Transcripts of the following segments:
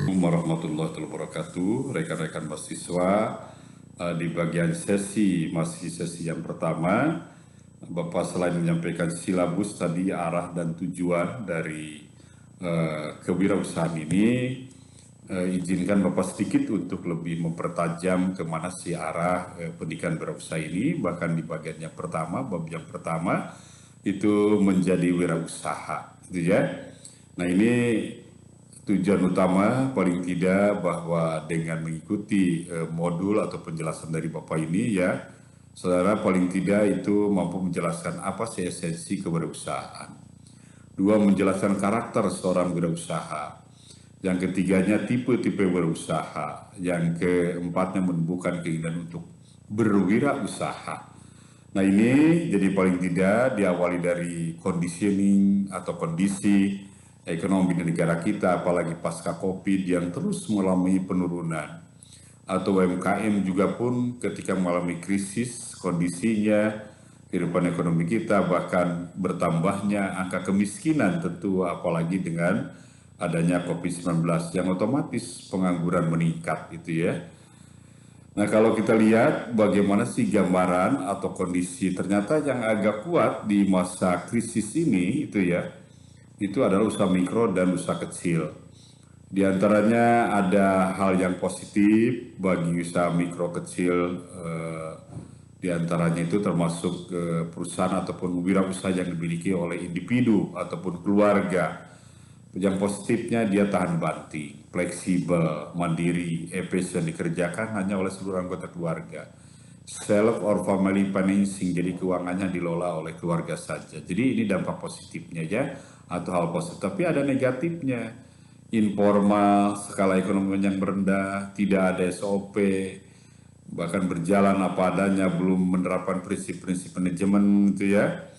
Warahmatullahi wabarakatuh, rekan-rekan mahasiswa. Di bagian sesi yang pertama, Bapak selain menyampaikan silabus tadi arah dan tujuan dari kewirausahaan ini, izinkan Bapak sedikit untuk lebih mempertajam kemana sih arah pendidikan wirausaha ini. Bahkan di bagian yang pertama, bab yang pertama itu menjadi wirausaha, gitu ya. Nah, ini tujuan utama paling tidak bahwa dengan mengikuti modul atau penjelasan dari Bapak ini ya, saudara paling tidak itu mampu menjelaskan apa sih esensi kewirausahaan. Dua, menjelaskan karakter seorang wirausaha. Yang ketiganya tipe-tipe wirausaha. Yang keempatnya menumbuhkan keinginan untuk berwirausaha. Nah, ini jadi paling tidak diawali dari conditioning atau kondisi ekonomi di negara kita, apalagi pasca COVID yang terus mengalami penurunan. Atau UMKM juga pun ketika mengalami krisis kondisinya, kehidupan ekonomi kita, bahkan bertambahnya angka kemiskinan tentu apalagi dengan adanya COVID-19 yang otomatis pengangguran meningkat gitu ya. Nah, kalau kita lihat bagaimana sih gambaran atau kondisi ternyata yang agak kuat di masa krisis ini itu ya, itu adalah usaha mikro dan usaha kecil. Di antaranya ada hal yang positif bagi usaha mikro kecil, di antaranya itu termasuk perusahaan ataupun wirausaha yang dimiliki oleh individu ataupun keluarga. Yang positifnya dia tahan banting, fleksibel, mandiri, efisien dikerjakan hanya oleh seluruh anggota keluarga. Self or family financing, jadi keuangannya dilola oleh keluarga saja. Jadi ini dampak positifnya ya, atau hal positif. Tapi ada negatifnya, informal, skala ekonomi yang merendah, tidak ada SOP, bahkan berjalan apa adanya, belum menerapkan prinsip-prinsip manajemen itu ya.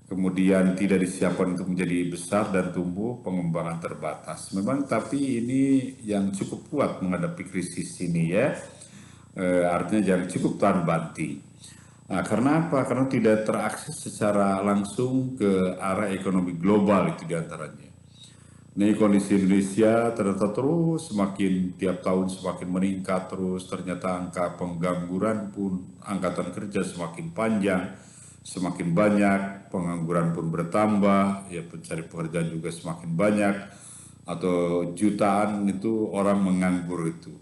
Kemudian tidak disiapkan untuk menjadi besar dan tumbuh, pengembangan terbatas. Memang tapi ini yang cukup kuat menghadapi krisis ini ya, artinya yang cukup tahan banting. Nah, karena apa? Karena tidak terakses secara langsung ke arah ekonomi global itu diantaranya. Ini kondisi Indonesia ternyata terus semakin tiap tahun semakin meningkat terus, ternyata angka pengangguran pun angkatan kerja semakin panjang, semakin banyak, pengangguran pun bertambah, ya pencari pekerjaan juga semakin banyak, atau jutaan itu orang menganggur itu.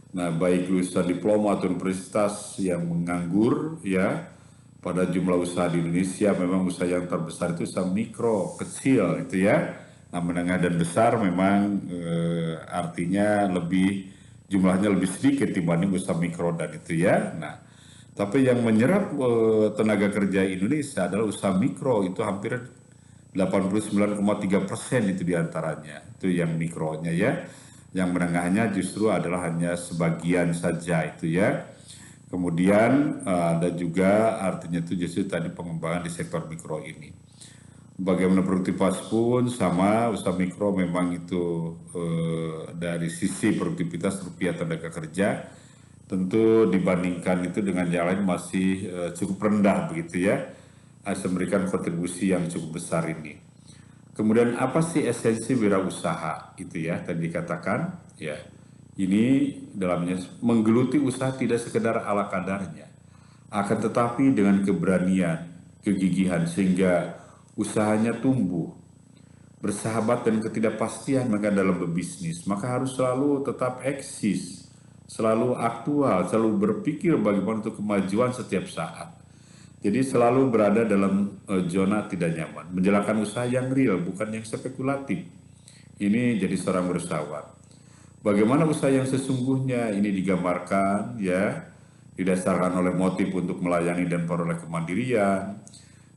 Nah, baik lulusan diploma atau universitas yang menganggur ya, pada jumlah usaha di Indonesia memang usaha yang terbesar itu usaha mikro, kecil itu ya. Nah, menengah dan besar memang artinya jumlahnya lebih sedikit dibanding usaha mikro dan itu ya. Nah, tapi yang menyerap tenaga kerja Indonesia adalah usaha mikro, itu hampir 89,3% itu diantaranya, itu yang mikronya ya. Yang menengahnya justru adalah hanya sebagian saja itu ya. Kemudian ada juga artinya itu justru tadi pengembangan di sektor mikro ini. Bagaimana produktivitas pun sama, usaha mikro memang itu dari sisi produktivitas rupiah tenaga kerja tentu dibandingkan itu dengan yang lain masih cukup rendah begitu ya, harus memberikan kontribusi yang cukup besar ini. Kemudian apa sih esensi wirausaha itu ya, tadi dikatakan ya, ini dalamnya menggeluti usaha tidak sekedar ala kadarnya, akan tetapi dengan keberanian, kegigihan sehingga usahanya tumbuh, bersahabat dan ketidakpastian maka dalam berbisnis, maka harus selalu tetap eksis, selalu aktual, selalu berpikir bagaimana untuk kemajuan setiap saat. Jadi selalu berada dalam zona tidak nyaman, menjalankan usaha yang real, bukan yang spekulatif. Ini jadi seorang wirausahawan. Bagaimana usaha yang sesungguhnya ini digambarkan ya, didasarkan oleh motif untuk melayani dan peroleh kemandirian,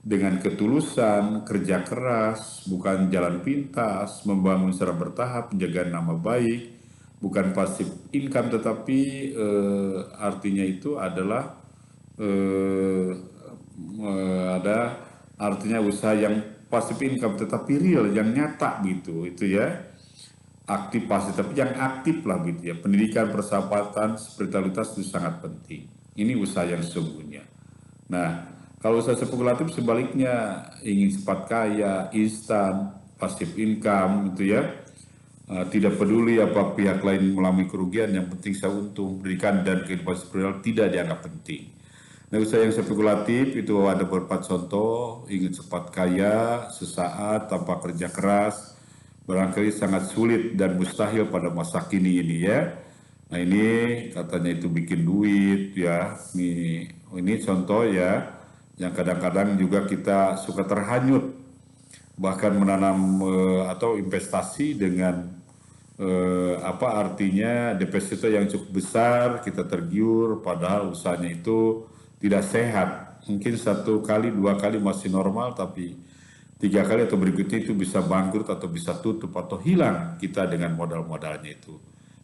dengan ketulusan, kerja keras, bukan jalan pintas, membangun secara bertahap, menjaga nama baik, bukan pasif income, tetapi artinya itu adalah ada artinya usaha yang pasif income tetapi real, yang nyata gitu, itu ya, aktif pasif tapi yang aktif lah gitu ya. Pendidikan, persahabatan, spiritualitas itu sangat penting. Ini usaha yang sesungguhnya. Nah, kalau usaha spekulatif sebaliknya ingin cepat kaya, instan, pasif income itu ya, tidak peduli apa pihak lain mengalami kerugian, yang penting saya untung. Pendidikan dan kehidupan spiritual tidak dianggap penting. Nah, usaha yang spekulatif itu ada beberapa contoh, ingin cepat kaya, sesaat tanpa kerja keras, barangkali sangat sulit dan mustahil pada masa kini ini ya. Nah ini katanya itu bikin duit ya, ini contoh ya, yang kadang-kadang juga kita suka terhanyut, bahkan menanam atau investasi dengan apa artinya deposito yang cukup besar, kita tergiur padahal usahanya itu tidak sehat. Mungkin 1 kali 2 kali masih normal, tapi 3 kali atau berikutnya itu bisa bangkrut atau bisa tutup atau hilang kita dengan modal-modalnya itu.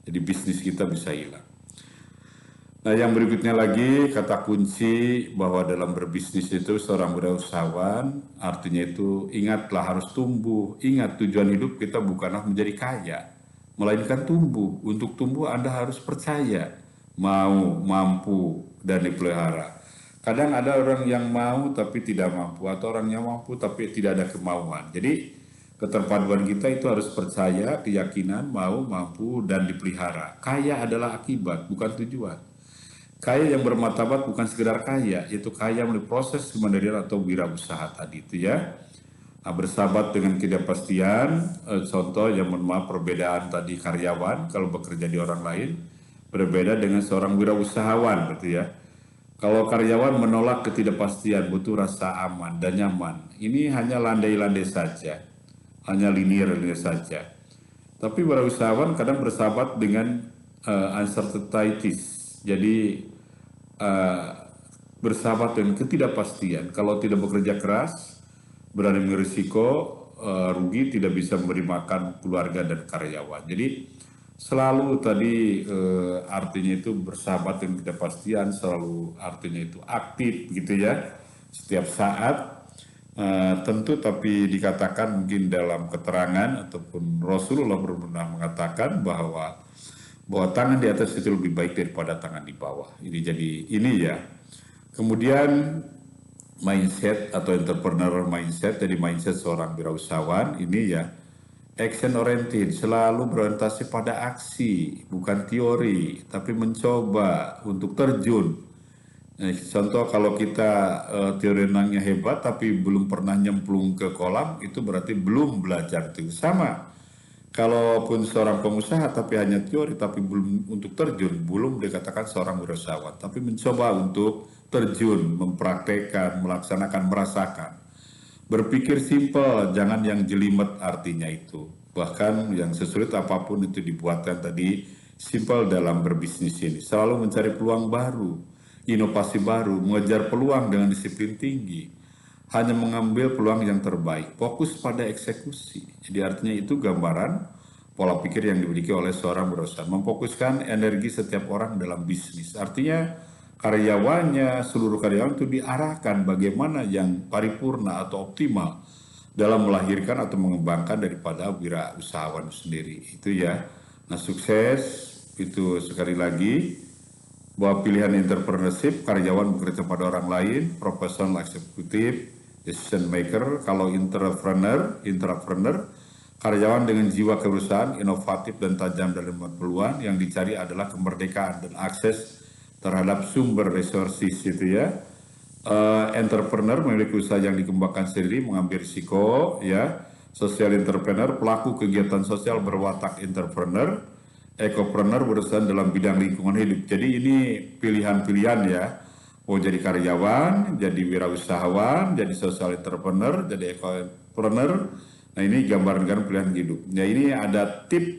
Jadi bisnis kita bisa hilang. Nah yang berikutnya lagi, kata kunci bahwa dalam berbisnis itu seorang wirausahawan artinya itu ingatlah harus tumbuh. Ingat tujuan hidup kita bukanlah menjadi kaya, melainkan tumbuh. Untuk tumbuh Anda harus percaya, mau, mampu, dan dipelihara. Kadang ada orang yang mau tapi tidak mampu, atau orang yang mampu tapi tidak ada kemauan. Jadi keterpaduan kita itu harus percaya, keyakinan, mau, mampu, dan dipelihara. Kaya adalah akibat, bukan tujuan. Kaya yang bermartabat bukan sekedar kaya, yaitu kaya melalui proses kemandirian atau wirausaha tadi itu ya. Nah, bersahabat dengan ketidakpastian, contoh yang mohon maaf perbedaan tadi karyawan kalau bekerja di orang lain, berbeda dengan seorang wirausahawan gitu ya. Kalau karyawan menolak ketidakpastian, butuh rasa aman dan nyaman. Ini hanya landai-landai saja, hanya linear saja. Tapi wirausahawan kadang bersahabat dengan uncertainties. Jadi bersahabat dengan ketidakpastian. Kalau tidak bekerja keras, berani berisiko, rugi, tidak bisa memberi makan keluarga dan karyawan. Jadi selalu tadi artinya itu bersahabat dengan ketidakpastian, selalu artinya itu aktif gitu ya, setiap saat. Tentu tapi dikatakan mungkin dalam keterangan ataupun Rasulullah pernah mengatakan bahwa tangan di atas itu lebih baik daripada tangan di bawah. Ini jadi ini ya. Kemudian mindset atau entrepreneur mindset, jadi mindset seorang wirausahawan ini ya action oriented, selalu berorientasi pada aksi, bukan teori, tapi mencoba untuk terjun. Nah, contoh kalau kita teori renangnya hebat tapi belum pernah nyemplung ke kolam, itu berarti belum belajar itu. Sama, kalaupun seorang pengusaha tapi hanya teori tapi belum untuk terjun, belum dikatakan seorang wirausahawan. Tapi mencoba untuk terjun, mempraktekkan, melaksanakan, merasakan. Berpikir simpel, jangan yang jelimet artinya itu. Bahkan yang sesulit apapun itu dibuatkan tadi simpel dalam berbisnis ini. Selalu mencari peluang baru, inovasi baru, mengejar peluang dengan disiplin tinggi. Hanya mengambil peluang yang terbaik, fokus pada eksekusi. Jadi artinya itu gambaran pola pikir yang dimiliki oleh seorang wirausahawan. Memfokuskan energi setiap orang dalam bisnis. Artinya karyawannya, seluruh karyawan itu diarahkan bagaimana yang paripurna atau optimal dalam melahirkan atau mengembangkan daripada wirausahawan sendiri. Itu ya. Nah sukses itu sekali lagi bahwa pilihan entrepreneurship, karyawan bekerja pada orang lain, profesional eksekutif, decision maker. Kalau entrepreneur, karyawan dengan jiwa kewirausahaan, inovatif dan tajam dalam peluang, yang dicari adalah kemerdekaan dan akses terhadap sumber resources itu ya. Entrepreneur memiliki usaha yang dikembangkan sendiri, mengambil risiko ya. Social entrepreneur, pelaku kegiatan sosial berwatak entrepreneur. Ekopreneur berusaha dalam bidang lingkungan hidup. Jadi ini pilihan-pilihan ya. Mau jadi karyawan, jadi wirausahawan, jadi social entrepreneur, jadi ekopreneur. Nah ini gambaran pilihan hidup. Nah ini ada tip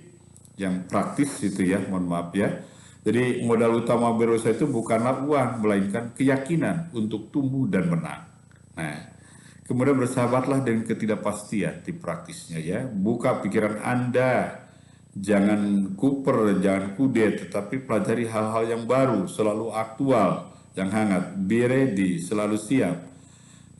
yang praktis itu ya, mohon maaf ya. Jadi modal utama berusaha itu bukanlah uang, melainkan keyakinan untuk tumbuh dan menang. Nah, kemudian bersahabatlah dengan ketidakpastian tip praktisnya ya. Buka pikiran Anda. Jangan kuper, jangan kudet, tetapi pelajari hal-hal yang baru, selalu aktual, yang hangat, be ready, selalu siap.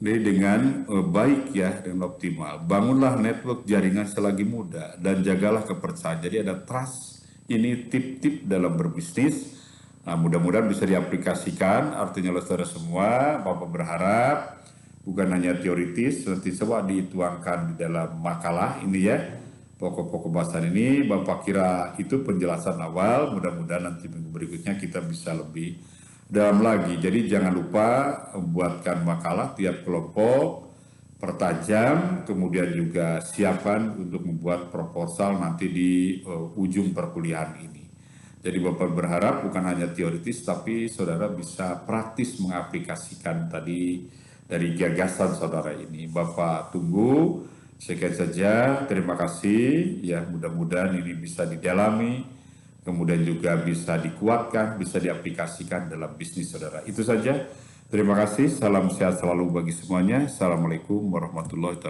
Jadi dengan baik ya, dengan optimal. Bangunlah network jaringan selagi muda dan jagalah kepercayaan. Jadi ada trust, ini tip-tip dalam berbisnis. Nah mudah-mudahan bisa diaplikasikan, artinya saudara semua, Bapak berharap bukan hanya teoritis, nanti coba dituangkan di dalam makalah ini ya. pokok-pokok bahasan ini. Bapak kira itu penjelasan awal, mudah-mudahan nanti minggu berikutnya kita bisa lebih dalam lagi. Jadi jangan lupa buatkan makalah tiap kelompok, pertajam, kemudian juga siapkan untuk membuat proposal nanti di ujung perkuliahan ini. Jadi Bapak berharap bukan hanya teoritis, tapi saudara bisa praktis mengaplikasikan tadi dari gagasan saudara ini. Bapak tunggu, sekian saja, terima kasih, ya mudah-mudahan ini bisa didalami, kemudian juga bisa dikuatkan, bisa diaplikasikan dalam bisnis saudara. Itu saja, terima kasih, salam sehat selalu bagi semuanya, Assalamualaikum warahmatullahi wabarakatuh.